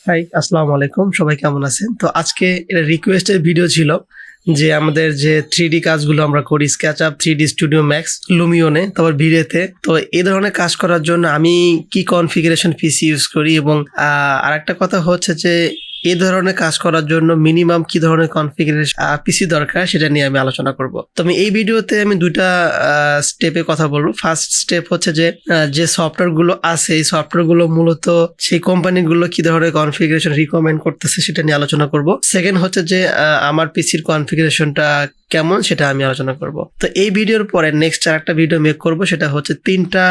High, আসসালামু আলাইকুম। সবাই কেমন আছেন? তো আজকে এটা রিকোয়েস্টের ভিডিও ছিল যে আমাদের যে 3D কাজগুলো আমরা করি স্কেচআপ, 3D স্টুডিও ম্যাক্স, লুমিয়নে, তারপর ভিরেতে। তো এই ধরনের কাজ করার জন্য আমি কি কনফিগারেশন পিসি ইউজ করি এবং আরেকটা কথা হচ্ছে যে এই ধরনের কাজ করার জন্য মিনিমাম কি ধরনের কনফিগারেশন পিসি দরকার সেটা নিয়ে আমি আলোচনা করব। তো আমি এই ভিডিওতে আমি দুইটা স্টেপে কথা বলবো। ফার্স্ট স্টেপ হচ্ছে যে সফটওয়্যারগুলো আছে এই সফটওয়্যারগুলো মূলত সেই কোম্পানিগুলো কি ধরনের কনফিগারেশন রিকমেন্ড করতেছে সেটা নিয়ে আলোচনা করব। সেকেন্ড হচ্ছে যে আমার পিসির কনফিগারেশনটা কেমন সেটা আমি আলোচনা করব। তো এই ভিডিওর পরে নেক্সট আরেকটা ভিডিও মেক করব, সেটা হচ্ছে 3টা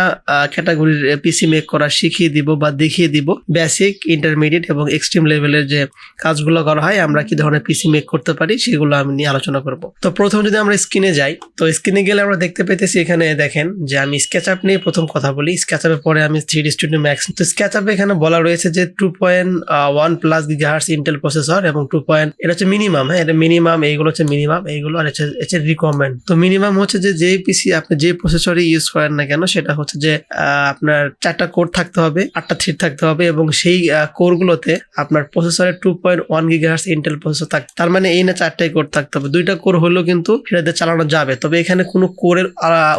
ক্যাটাগরির পিসি মেক করা শিখিয়ে দিব বা দেখিয়ে দিব। বেসিক, ইন্টারমিডিয়েট এবং এক্সট্রিম লেভেলের যে কাজগুলো করা হয় আমরা কি ধরনের পিসি মেক করতে পারি সেগুলো আমি নিয়ে আলোচনা করব। তো প্রথম যদি আমরা স্ক্রিনে যাই, তো স্ক্রিনে গেলে আমরা দেখতে পেতেছি এখানে দেখেন যে আমি স্কেচআপ নিয়ে প্রথম কথা বলি। স্কেচআপের পরে আমি 3D স্টুডিও ম্যাক্স। তো স্কেচআপে এখানে বলা রয়েছে যে 2.1 প্লাস গিগাহার্টজ ইন্টেল প্রসেসর এবং এটা হচ্ছে মিনিমাম। হ্যাঁ, এটা মিনিমাম, এইগুলো হচ্ছে মিনিমাম, এইগুলো আর হচ্ছে রিকমেন্ড। তো মিনিমাম হচ্ছে যে পিসি আপনি যে প্রসেসরই ইউজ করেন না কেন সেটা হচ্ছে যে আপনার 4টা কোর থাকতে হবে, 8টা থ্রেড থাকতে হবে এবং সেই কোরগুলোতে আপনার প্রসেসরের 2.1 গিগাহার্টজ ইন্টেল প্রসেসর থাকতে, তার মানে এই না 4টাই কোর থাকতে হবে। 2টা কোর হলেও কিন্তু সেটাতে চালানো যাবে, তবে এখানে কোনো কোরের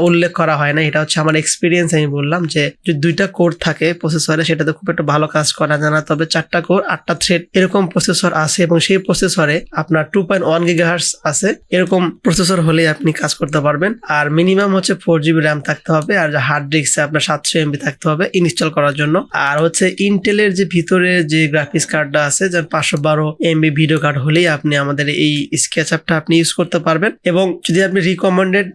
উল্লেখ করা হয় না। এটা হচ্ছে আমার এক্সপিরিয়েন্স, আমি বললাম যে যদি 2টা কোর থাকে প্রসেসরে সেটাতে খুব একটা ভালো কাজ করা যায় না, তবে 4টা কোর 8টা থ্রেড এরকম প্রসেসর আছে এবং সেই প্রসেসরে আপনার 2.1 গিগাহার্টজ আছে, এরকম প্রসেসর হলে আপনি কাজ করতে পারবেন। আর মিনিমাম হচ্ছে 4GB র্যাম থাকতে হবে আর হার্ড ডিস্কে আপনার 700 MB থাকতে হবে ইনস্টল করার জন্য। আর হচ্ছে ইন্টেলের যে ভিতরে যে গ্রাফিক্স কার্ডটা আছে যেমন 512 MB ভিডিও কার্ড হলেই আপনি আমাদের এই স্কেচআপটা আপনি ইউজ করতে পারবেন। এবং যদি আপনি রিকমেন্ডেড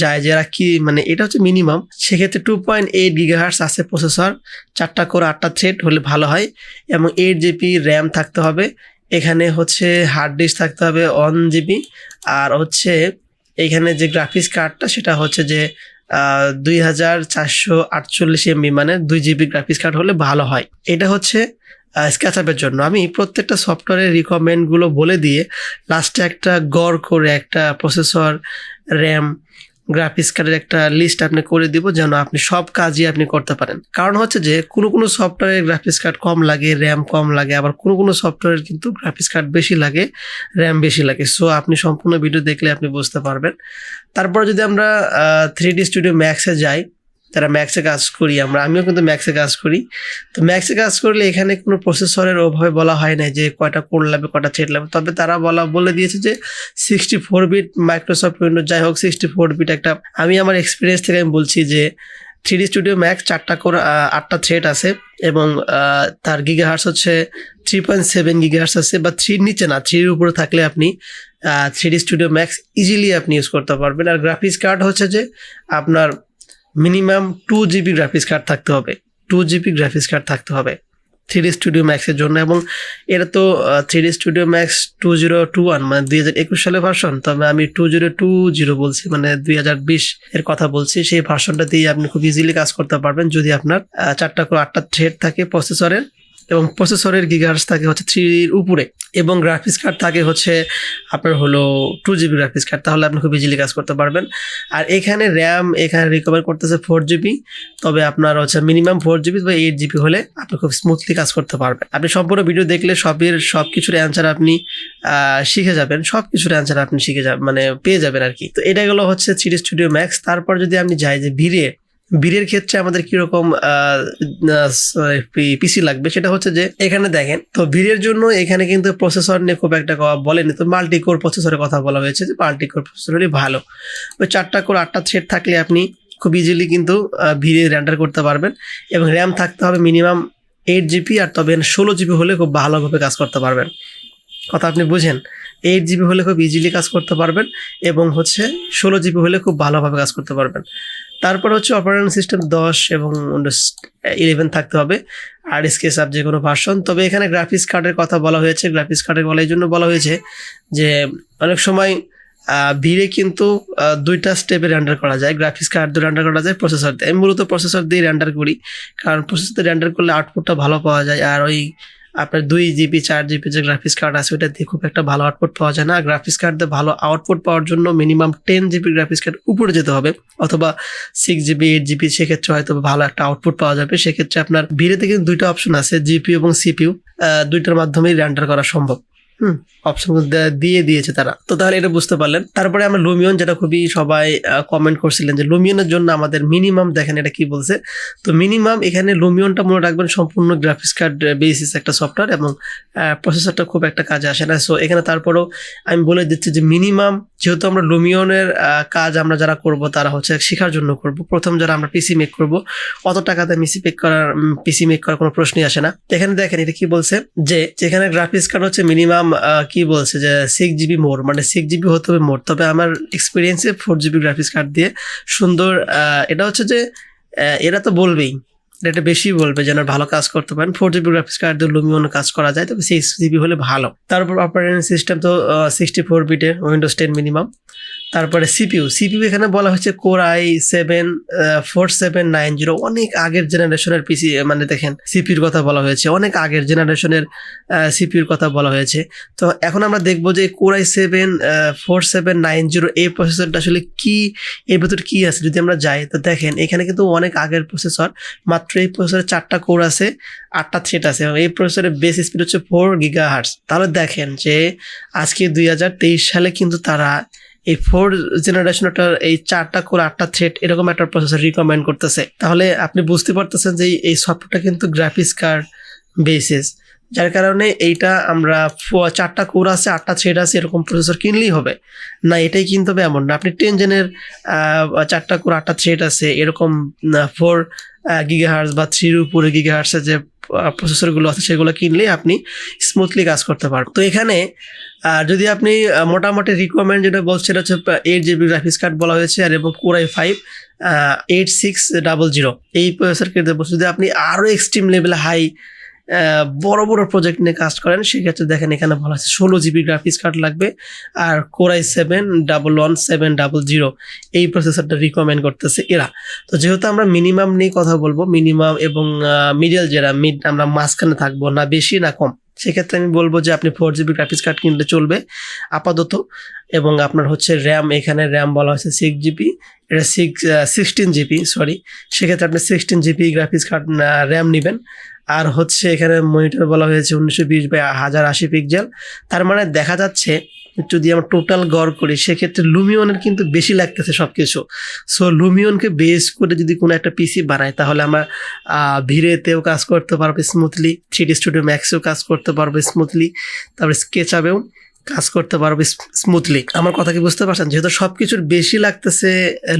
যায় যারা কি মানে এটা হচ্ছে মিনিমাম, সেক্ষেত্রে 2.8 গিগাহার্টজ আছে প্রসেসর, 4টা কোর 8টা থ্রেড হলে ভালো হয় এবং 8GB র্যাম থাকতে হবে। এখানে হচ্ছে হার্ড ডিস্ক থাকতে হবে 1GB আর হচ্ছে এখানে যে গ্রাফিক্স কার্ডটা সেটা হচ্ছে যে 2448 MB মানে 2GB গ্রাফিক্স কার্ড হলে ভালো হয়। এটা হচ্ছে স্কেচআপের জন্য। আমি প্রত্যেকটা সফটওয়্যারের রিকমেন্ডগুলো বলে দিয়ে লাস্টে একটা গড় করে একটা প্রসেসর, র্যাম, গ্রাফিক্স কার্ডের একটা লিস্ট আপনি করে দিব যেন আপনি সব কাজই আপনি করতে পারেন। কারণ হচ্ছে যে কোনো সফটওয়্যারের গ্রাফিক্স কার্ড কম লাগে, র্যাম কম লাগে, আবার কোনো সফটওয়্যারের কিন্তু গ্রাফিক্স কার্ড বেশি লাগে, র্যাম বেশি লাগে। সো আপনি সম্পূর্ণ ভিডিও দেখলে আপনি বুঝতে পারবেন। তারপর যদি আমরা 3D স্টুডিও ম্যাক্সে যাই, যারা ম্যাক্সে কাজ করি আমিও কিন্তু ম্যাক্সে কাজ করি। তো ম্যাক্সে কাজ করলে এখানে কোনো প্রসেসরের ওভাবে বলা হয় না যে কয়টা কোর লাগবে, কয়টা থ্রেড লাগবে, তবে তারা বলে দিয়েছে যে 64 বিট মাইক্রোসফট উইন্ডোজ, যাই হোক 64 বিট একটা। আমি আমার এক্সপিরিয়েন্স থেকে আমি বলছি যে 3D স্টুডিও ম্যাক্স 4টা কোর 8টা থ্রেড আছে এবং তার গিগাহার্টজ হচ্ছে 3.7 গিগাহার্টজ আছে, বা 3 নিচে না, 3 উপরে থাকলে আপনি 3D স্টুডিও ম্যাক্স ইজিলি আপনি ইউজ করতে পারবেন। আর গ্রাফিক্স কার্ড হচ্ছে যে আপনার মিনিমাম 2GB গ্রাফিক্স কার্ড থাকতে হবে, 2GB গ্রাফিক্স কার্ড থাকতে হবে 3D স্টুডিও ম্যাক্সের জন্য। এবং এটা তো 3D স্টুডিও ম্যাক্স 2021 মানে 2021 সালের ভার্সন, তবে আমি 2020 বলছি মানে 2020 এর কথা বলছি। সেই ভার্সনটা দিয়ে আপনি খুব ইজিলি কাজ করতে পারবেন যদি আপনার 4টা করে 8টা থ্রেড থাকে প্রসেসরের এবং প্রসেসরের গিগাহার্টজ থাকে হচ্ছে 3 উপরে এবং গ্রাফিক্স কার্ড থাকে হচ্ছে আপনার হলো 2GB গ্রাফিক্স কার্ড, তাহলে আপনি খুব ইজিলি কাজ করতে পারবেন। আর এখানে র্যাম এখানে রিকভার করতেছে 4GB, তবে আপনার হচ্ছে মিনিমাম 4GB বা 8GB হলে আপনি খুব স্মুথলি কাজ করতে পারবেন। আপনি সম্পূর্ণ ভিডিও দেখলে সব কিছুর অ্যান্সার আপনি শিখে যাবেন, সব কিছুর অ্যান্সার আপনি শিখে যাবেন মানে পেয়ে যাবেন আর কি। তো এটা গেলো হচ্ছে 3D স্টুডিও ম্যাক্স। তারপর যদি আপনি যাই যে ভিরের ক্ষেত্রে আমাদের কিরকম পিসি লাগবে সেটা হচ্ছে যে এখানে দেখেন। তো ভিরের জন্য এখানে কিন্তু প্রসেসর নিয়ে খুব একটা বলেনি, তো মাল্টি কোর প্রসেসরের কথা বলা হয়েছে যে মাল্টি কোর প্রসেসরই ভালো। ওই 4টা কোর 8টা থ্রেড থাকলে আপনি খুব ইজিলি কিন্তু ভিরে রেন্ডার করতে পারবেন এবং র্যাম থাকতে হবে মিনিমাম 8GB, আর তবে 16GB হলে খুব ভালোভাবে কাজ করতে পারবেন। কথা আপনি বুঝেন, 8GB হলে খুব ইজিলি কাজ করতে পারবেন এবং হচ্ছে 16GB হলে খুব ভালোভাবে কাজ করতে পারবেন। তারপর হচ্ছে অপারেটিং সিস্টেম 10 এবং 11 থাকতে হবে আর স্কেচআপ যে কোনো ভার্সন। তবে এখানে গ্রাফিক্স কার্ডের কথা বলা হয়েছে, গ্রাফিক্স কার্ডের এই জন্য বলা হয়েছে যে অনেক সময় ভিড়ে কিন্তু 2টা স্টেপে রেন্ডার করা যায়, গ্রাফিক্স কার্ড দিয়ে রেন্ডার করা যায়, প্রসেসর দিয়ে। আমি মূলত প্রসেসর দিয়ে রেন্ডার করি, কারণ প্রসেসর দিয়ে রেন্ডার করলে আউটপুটটা ভালো পাওয়া যায় আর ওই আপনার 2 GB 4 GB যে গ্রাফিক্স কার্ড আছে ওটা দিয়ে খুব একটা ভালো আউটপুট পাওয়া যায় না। গ্রাফিক্স কার্ড দিয়ে ভালো আউটপুট পাওয়ার জন্য মিনিমাম 10 GB গ্রাফিক্স কার্ড উপরে যেতে হবে, অথবা 6 GB 8 GB, সেক্ষেত্রে হয়তো ভালো একটা আউটপুট পাওয়া যাবে। সেক্ষেত্রে আপনার ভিডিওতে কিন্তু দুইটা অপশন আছে, জিপিইউ এবং সিপিইউ, দুইটার মাধ্যমেই রেন্ডার করা সম্ভব। অপশন দিয়ে দিয়েছে তারা। তো তাহলে এটা বুঝতে পারলেন। তারপরে আমরা লুমিয়ন, যেটা খুবই সবাই কমেন্ট করছিলেন যে লুমিয়নের জন্য আমাদের মিনিমাম, দেখেন এটা কি বলছে। তো মিনিমাম এখানে লুমিয়নটা মনে রাখবেন সম্পূর্ণ গ্রাফিক্স কার্ড বেসিস একটা সফটওয়্যার, এবং প্রসেসরটা খুব একটা কাজে আসে না। সো এখানে তারপরেও আমি বলে দিচ্ছি যে মিনিমাম, যেহেতু আমরা লুমিয়নের কাজ আমরা যারা করব তারা হচ্ছে শেখার জন্য করব। প্রথম যারা আমরা পিসি মেক করব, অত টাকাতে পিসি মেক করার কোনো প্রশ্নই আসে না। এখানে দেখেন এটা কি বলছে, যে যেখানে গ্রাফিক্স কার্ড হচ্ছে মিনিমাম কি বলছে যে 6 GB মোর, মানে 6 GB হতে হবে মোর। তবে আমার এক্সপিরিয়েন্সে 4 GB গ্রাফিক্স কার্ড দিয়ে সুন্দর, এটা হচ্ছে যে এরা তো বলবেই, এটা বেশি বলবে যেন ভালো কাজ করতে পারেন। 4 GB গ্রাফিক্স কার্ড দিয়ে লুমিয়ন কাজ করা যায়, তবে 6 GB হলে ভালো। তারপর অপারেটিং সিস্টেম তো 64 বিটের, উইন্ডোজ 10 মিনিমাম। তারপরে সিপিইউ এখানে বলা হচ্ছে কোর i7 4790, অনেক আগের জেনারেশনের পিসি, মানে দেখেন সিপিইউর কথা বলা হয়েছে, অনেক আগের জেনারেশনের সিপিইউর কথা বলা হয়েছে। তো এখন আমরা দেখবো যে কোর i7 4790 এই প্রসেসরটা আসলে কি, এর ভেতর কি আছে। যদি আমরা যাই তো দেখেন এখানে কিন্তু অনেক আগের প্রসেসর, মাত্র এই প্রসেসরে 4টা কোর আছে, 8টা থ্রেড আছে, এবং এই প্রসেসরের বেস স্পিড হচ্ছে 4 GHz। তাহলে দেখেন যে আজকে 2023 সালে কিন্তু তারা এই 4 জেনারেশনটার এই 4টা কোর 8টা থ্রেড এরকম একটা প্রসেসর রিকমেন্ড করতেছে। তাহলে আপনি বুঝতে পারতেছেন যে এই সফটওয়্যারটা কিন্তু গ্রাফিক্স কার্ড বেসিস, যার কারণে এইটা আমরা 4টা কোর আছে 8টা থ্রেড আছে এরকম প্রসেসর কিনলেই হবে না, এটাই কিনতে হবে এমন না। আপনি 10 জেনের 4টা কোর 8টা থ্রেড আছে এরকম 4 GHz বা 3 উপরে GHz যে প্রসেসরগুলো আছে সেগুলো কিনলেই আপনি স্মুথলি কাজ করতে পারবেন। তো এখানে যদি আপনি মোটামুটি রিকোয়ারমেন্ট যেটা বলছে সেটা হচ্ছে 8 GB গ্রাফিক্স কার্ড বলা হয়েছে, আর এবং কোর i5 8600 এই প্রসেসর কিনতে বলছে। যদি আপনি আরও এক্সট্রিম লেভেলে হাই বড় বড় প্রজেক্ট নিয়ে কাজ করেন, সেক্ষেত্রে দেখেন এখানে বলা হচ্ছে 16 GB গ্রাফিক্স কার্ড লাগবে, আর কোর i7 11700 এই প্রসেসরটা রিকমেন্ড করতেছে এরা। তো যেহেতু আমরা মিনিমাম নিয়ে কথা বলবো, মিনিমাম এবং মিডল, যেটা মিড আমরা মাঝখানে থাকবো, না বেশি না কম, সেক্ষেত্রে আমি বলবো যে আপনি 4 GB গ্রাফিক্স কার্ড কিনলে চলবে আপাতত। এবং আপনার হচ্ছে র্যাম, এখানে র্যাম বলা হয়েছে 6 GB, এটা 16 GB, সরি, সেক্ষেত্রে আপনি 16 GB গ্রাফিক্স কার্ড র্যাম নেবেন। আর হচ্ছে এখানে মনিটর বলা হয়েছে 1920x1080 পিক্সেল। তার মানে দেখা যাচ্ছে যদি আমরা টোটাল গড় করি সেক্ষেত্রে লুমিয়নের কিন্তু বেশি লাগতেছে সবকিছু। সো লুমিয়নকে বেস করে যদি কোনো একটা পিসি বানাই তাহলে আমরা ভিরেতেও কাজ করতে পারবো স্মুথলি, 3D স্টুডিও ম্যাক্সেও কাজ করতে পারবো স্মুথলি, তারপরে স্কেচআপেও কাজ করতে পারবো স্মুথলি। আমার কথা কি বুঝতে পারছেন? যেহেতু সবকিছুর বেশি লাগতেছে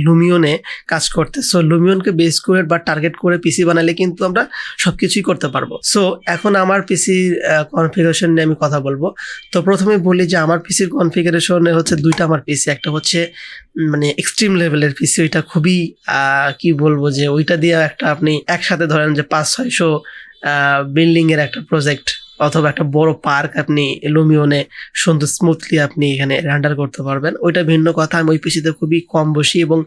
লুমিয়নে কাজ করতে, সো লুমিয়নকে বেস করে বা টার্গেট করে পিসি বানালে কিন্তু আমরা সবকিছুই করতে পারবো। সো এখন আমার পিসির কনফিগারেশন নিয়ে আমি কথা বলবো। তো প্রথমে বলি যে আমার পিসির কনফিগারেশনে হচ্ছে দুইটা আমার পিসি, একটা হচ্ছে মানে এক্সট্রিম লেভেলের পিসি, ওইটা খুবই কি বলবো যে ওইটা দিয়ে একটা আপনি একসাথে ধরেন যে 500-600 বিল্ডিং এর একটা প্রজেক্ট অথবা একটা বড় পার্ক আপনি লুমিয়নে সুন্দর স্মুথলি আপনি এখানে রেন্ডার করতে পারবেন। ওইটা ভিন্ন কথা। আমি ওই পিসিতে খুবই কম বসি এবং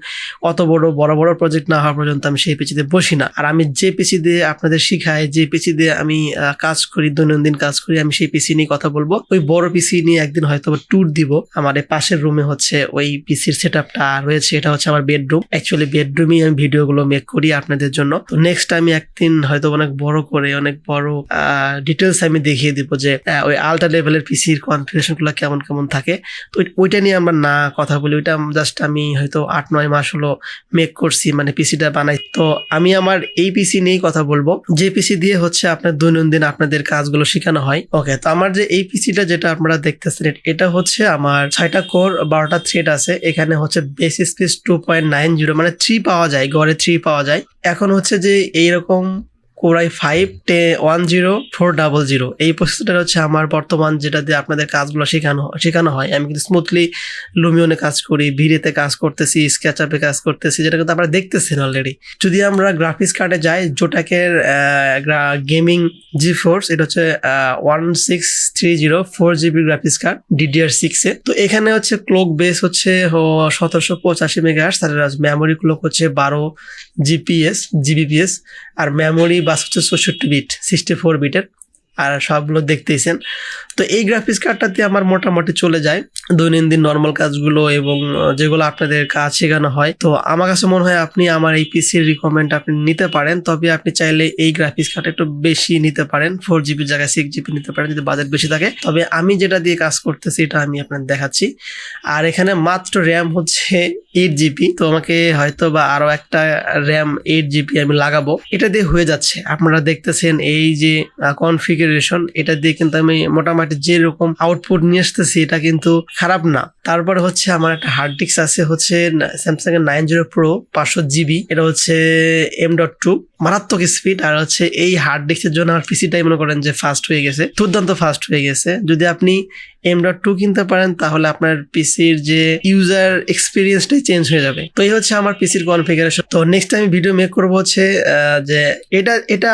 অত বড় বড় প্রজেক্ট না হওয়া পর্যন্ত আমি সেই পিসিতে বসি না। আর আমি যে পিসি দিয়ে আপনাদের শিখাই, যে পিসি দিয়ে আমি কাজ করি, দৈনন্দিন কাজ করি, আমি সেই পিসি নিয়ে কথা বলবো। ওই বড় পিসি নিয়ে একদিন হয়তো ট্যুর দিব। আমার এই পাশের রুমে হচ্ছে ওই পিসির সেটআপটা রয়েছে, এটা হচ্ছে আমার বেডরুম। অ্যাকচুয়ালি বেডরুমেই আমি ভিডিওগুলো মেক করি আপনাদের জন্য। তো নেক্সট আমি একদিন হয়তো অনেক বড় করে অনেক বড় ডিটেলস আমি দেখিয়ে দিব যে ওই আল্ট্রা লেভেলের পিসির কনফিগারেশন গুলো কেমন কেমন থাকে। তো ওইটা নিয়ে আমরা না কথা বলি, ওইটা জাস্ট আমি হয়তো 8-9 মাস হলো মেক করছি, মানে পিসিটা বানাই। তো আমি আমার এই পিসি নিয়েই কথা বলবো, যে পিসি দিয়ে হচ্ছে আপনার দৈনন্দিন আপনাদের কাজগুলো শেখানো হয়। ওকে, তো আমার যে এই পিসিটা যেটা আপনারা দেখতেছেন এটা হচ্ছে আমার 6টা কোর 12টা থ্রেড আছে। এখানে হচ্ছে বেস স্পেস 2.90, মানে 3 পাওয়া যায়, গড়ে 3 পাওয়া যায়। এখন হচ্ছে যে এইরকম কোর i5 10400 এই প্রসেসরটা হচ্ছে আমার বর্তমান, যেটা দিয়ে আপনাদের কাজগুলো শেখানো হয়। আমি কিন্তু স্মুথলি লুমিয়নে কাজ করি, ভিরেতে কাজ করতেছি, স্কেচআপে কাজ করতেছি, যেটা কিন্তু আপনারা দেখতেছেন অলরেডি। যদি আমরা গ্রাফিক্স কার্ডে যাই, জোটাকের গেমিং জিফোর্স, এটা হচ্ছে 1630 4 GB গ্রাফিক্স কার্ড DDR6 এ। তো এখানে হচ্ছে ক্লক বেস হচ্ছে 1785 মেগাহার্টজ, তার মেমোরি ক্লক হচ্ছে 12 GBps, আর মেমোরি বাস হচ্ছে 64 বিট 64 বিটের, আর সবগুলো দেখতেইছেন। তো এই গ্রাফিক্স কার্ডটাতে আমার মোটামুটি চলে যায় দৈনন্দিন নর্মাল কাজগুলো এবং যেগুলো আপনাদের কাজ শেখানো হয়। তো আমার কাছে মনে হয় আপনি আমার এই পিসির রিকমেন্ড আপনি নিতে পারেন, তবে আপনি চাইলে এই গ্রাফিক্স কার্ড একটু বেশি নিতে পারেন, 4GB জায়গায় 6GB নিতে পারেন যদি বাজেট বেশি থাকে। তবে আমি যেটা দিয়ে কাজ করতেছি এটা আমি আপনাদের দেখাচ্ছি। আর এখানে মাত্র র্যাম হচ্ছে 8GB, তো আমাকে হয়তো বা আরো একটা র্যাম 8GB আমি লাগাবো, এটা দিয়ে হয়ে যাচ্ছে। আপনারা দেখতেছেন এই যে কনফিগারেশন, এটা দিয়ে কিন্তু আমি মোটামুটি যেরকম আউটপুট নিয়ে আসতেছি এটা কিন্তু খারাপ না। তারপরে হচ্ছে আমার একটা হার্ড ডিস্ক আছে হচ্ছে স্যামসাং এর 90 Pro 500GB, এটা হচ্ছে M.2 মারাত্মক স্পিড। আর হচ্ছে এই হার্ড ডিস্কের জন্য আমার পিসিটাই মনে করেন যে ফাস্ট হয়ে গেছে, দুর্দান্ত ফাস্ট হয়ে গেছে। যদি আপনি M.2 কিনতে পারেন তাহলে আপনার পিসির যে ইউজার এক্সপিরিয়েন্সটাই চেঞ্জ হয়ে যাবে। তো এই হচ্ছে আমার পিসির কনফিগারেশন। তো নেক্সট আমি ভিডিও মেক করবো হচ্ছে যে এটা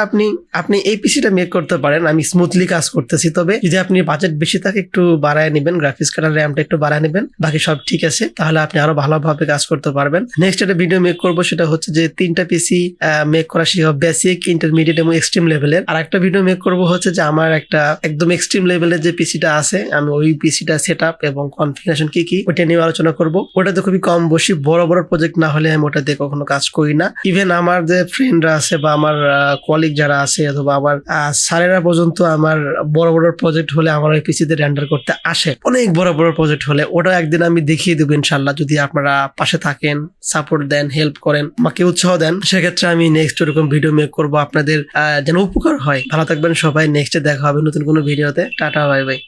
আপনি এই পিসিটা মেক করতে পারেন। আমি স্মুথলি কাজ করতেছি, তবে যদি আপনি বাজেট বেশি থাকে একটু বাড়ায় নেবেন, গ্রাফিক্স কার্ডের র্যামটা একটু বাড়ায় নেবেন, বাকি সব ঠিক আছে, তাহলে আপনি আরো ভালোভাবে কাজ করতে পারবেন। নেক্সট একটা ভিডিও মেক করবো, সেটা হচ্ছে যে 3টা পিসি মেক করা শিখাবো, বেসিক, ইন্টারমিডিয়েট এবং এক্সট্রিম লেভেলের। আর একটা ভিডিও মেক করবো হচ্ছে যে আমার একটা একদম এক্সট্রিম লেভেলের যে পিসিটা আছে, আমি ওই পিসিটা সেটআপ এবং কনফিগারেশন কি ওটা নিয়ে আলোচনা করব। ওটাতে খুবই কম বসি, বড় প্রজেক্ট না হলে আমি ওটাতে কখনো কাজ করি না। ইভেন আমার যে ফ্রেন্ডরা আছে বা আমার কলিগ যারা আছে অথবা আমার স্যারেরা পর্যন্ত আমার বড় প্রজেক্ট হলে আমার ওই পিসিতে রেন্ডার করতে আসে। অনেক বড় প্রজেক্ট হলে ওটা একদিন আমি দেখিয়ে দেবো ইনশাল্লাহ, যদি আপনারা পাশে থাকেন, সাপোর্ট দেন, হেল্প করেন, আমাকে উৎসাহ দেন, সেক্ষেত্রে আমি নেক্সট এরকম ভিডিও মেক করবো আপনাদের যেন উপকার হয়। ভালো থাকবেন সবাই, নেক্সটে দেখা হবে নতুন কোনো ভিডিওতে। Tata, bye bye.